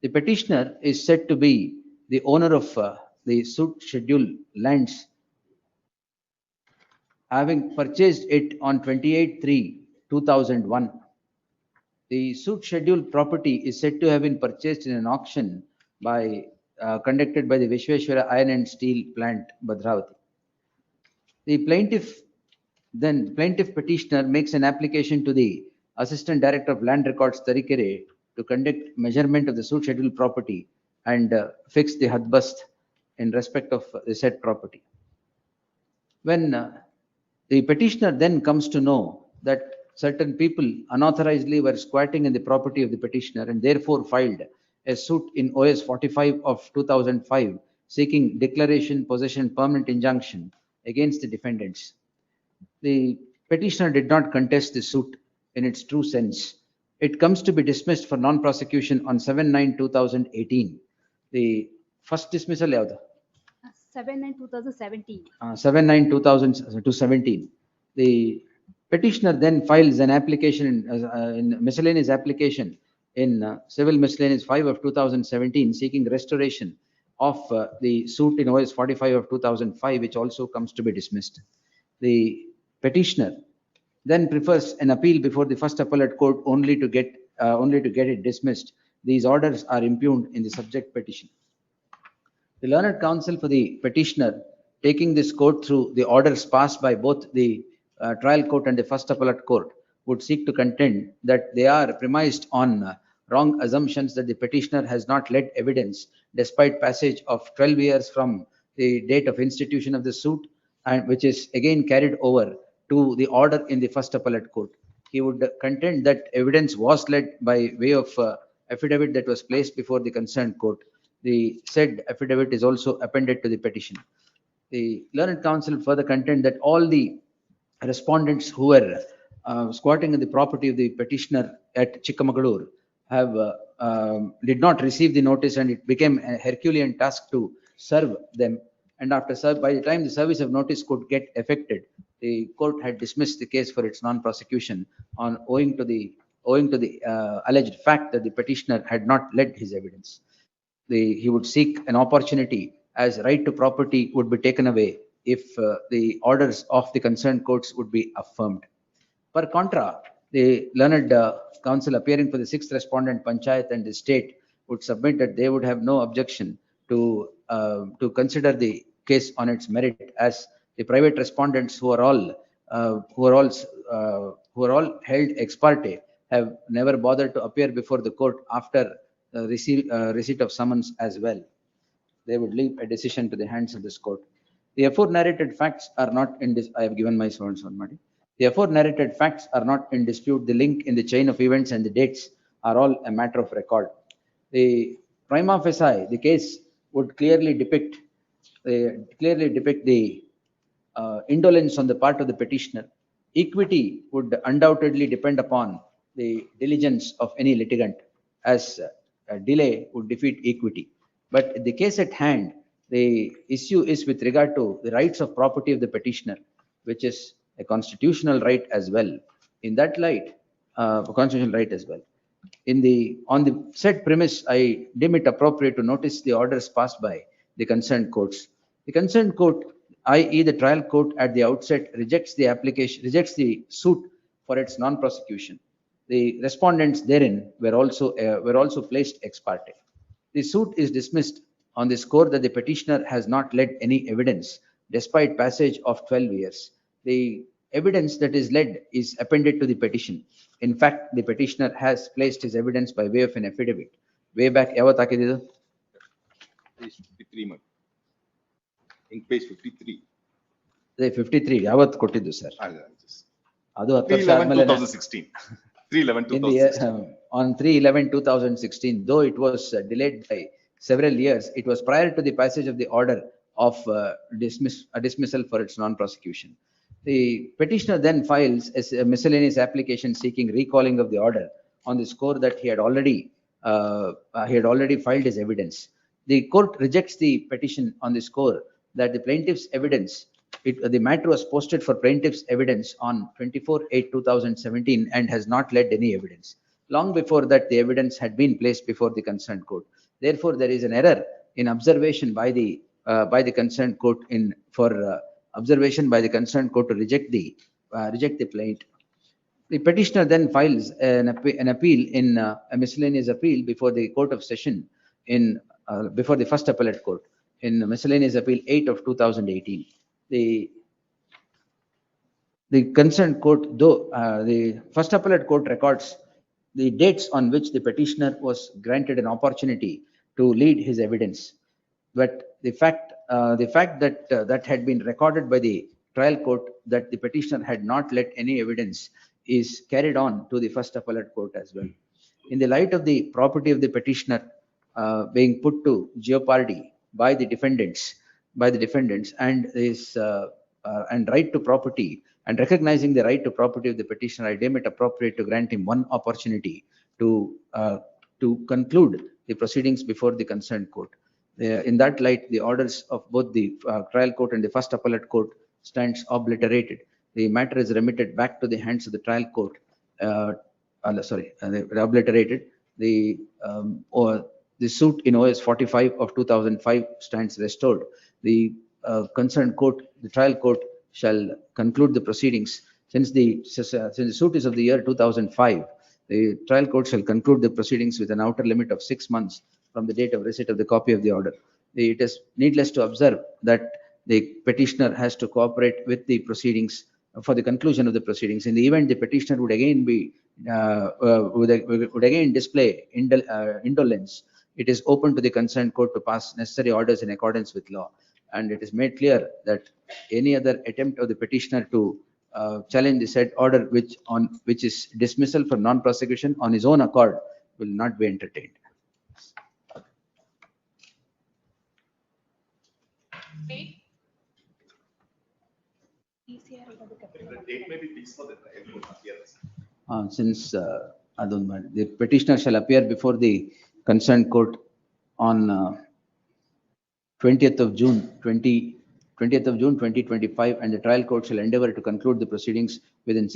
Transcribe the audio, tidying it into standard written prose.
The petitioner is said to be the owner of the suit schedule lands, having purchased it on 28/3/2001. The suit schedule property is said to have been purchased in an auction by conducted by the Vishweshwara Iron and Steel Plant, Bhadravati. The plaintiff petitioner makes an application to the Assistant Director of Land Records, Tarikere, to conduct measurement of the suit schedule property and fix the hadbast in respect of the said property. When the petitioner then comes to know that certain people unauthorizedly were squatting in the property of the petitioner and therefore filed a suit in OS 45 of 2005 seeking declaration, possession, permanent injunction against the defendants. The petitioner did not contest the suit in its true sense. It comes to be dismissed for non-prosecution on 7/9/2018. The first dismissal ಯಾವುದು? 7/9/2017. 7/9/2017. The petitioner then files an application in miscellaneous application in Civil Miscellaneous 5 of 2017 seeking restoration of the suit in OS 45 of 2005, which also comes to be dismissed. The petitioner then prefers an appeal before the first appellate court only to get it dismissed. These orders are impugned in the subject petition. The learned counsel for the petitioner, taking this court through the orders passed by both the trial court and the first appellate court, would seek to contend that they are premised on wrong assumptions that the petitioner has not led evidence despite passage of 12 years from the date of institution of the suit, and which is again carried over to the order in the first appellate court. He would contend that evidence was led by way of affidavit that was placed before the concerned court. The said affidavit is also appended to the petition. The learned counsel further contend that all the respondents who were squatting in the property of the petitioner at Chikamagalur have did not receive the notice, and it became a Herculean task to serve them. And by the time the service of notice could get effected, the court had dismissed the case for its non-prosecution owing to the alleged fact that the petitioner had not led his evidence. He would seek an opportunity as right to property would be taken away if the orders of the concerned courts would be affirmed. Per contra, the learned counsel appearing for the sixth respondent, Panchayat, and the state would submit that they would have no objection to consider the case on its merit, as the private respondents who are all held ex parte have never bothered to appear before the court after receipt of summons as well. They would leave a decision to the hands of this court. The aforenarrated facts are not in this. I have given my sworn Madi. The aforenarrated facts are not in dispute. The link in the chain of events and the dates are all a matter of record. The prima facie, the case would clearly depict the indolence on the part of the petitioner. Equity would undoubtedly depend upon the diligence of any litigant, as delay would defeat equity. But the case at hand, the issue is with regard to the rights of property of the petitioner, which is a constitutional right as well. In that light, a constitutional right as well. On the said premise, I deem it appropriate to notice the orders passed by the concerned courts. The concerned court, i.e., the trial court, at the outset rejects the suit for its non-prosecution. The respondents therein were also placed ex parte. The suit is dismissed on the score that the petitioner has not led any evidence despite passage of 12 years. The evidence that is led is appended to the petition. In fact, the petitioner has placed his evidence by way of an affidavit. Way back, yavat hakididu? Page 53. In page 53. The 53, yavat kottiddu, sir. Adu 3/11/2016. 3/11/2016. On 3/11/2016, though it was delayed by several years, it was prior to the passage of the order of dismissal for its non-prosecution. The petitioner then files a miscellaneous application seeking recalling of the order on the score that he had already filed his evidence. The court rejects the petition on the score that the plaintiff's evidence, the matter was posted for plaintiff's evidence on 24/8/2017 and has not led any evidence. long before that the evidence had been placed before the concerned court. Therefore, there is an error in observation by the concerned court observation by the concerned court to reject the plaint. The petitioner then files an appeal in a miscellaneous appeal before the Court of Session before the First Appellate Court in Miscellaneous Appeal 8 of 2018. The concerned court, though the First Appellate Court records the dates on which the petitioner was granted an opportunity to lead his evidence, but the fact that that had been recorded by the trial court that the petitioner had not let any evidence is carried on to the First Appellate Court as well. In the light of the property of the petitioner being put to jeopardy by the defendants and his and right to property, and recognizing the right to property of the petitioner, I deem it appropriate to grant him one opportunity to conclude the proceedings before the concerned court. In that light, the orders of both the trial court and the First Appellate Court stands obliterated. The matter is remitted back to the hands of the trial court. Obliterated. The suit in OS 45 of 2005 stands restored. The concerned court, the trial court, shall conclude the proceedings. Since the suit is of the year 2005, the trial court shall conclude the proceedings with an outer limit of 6 months from the date of receipt of the copy of the order. It is needless to observe that the petitioner has to cooperate with the proceedings for the conclusion of the proceedings. In the event the petitioner would again display indolence, it is open to the concerned court to pass necessary orders in accordance with law. And it is made clear that any other attempt of the petitioner to challenge the said order which is dismissal for non-prosecution on his own accord will not be entertained. The date may be fixed for the trial court appearance. Since the petitioner shall appear before the concerned court on 20th of June 2025, and the trial court shall endeavor to conclude the proceedings within 6 months.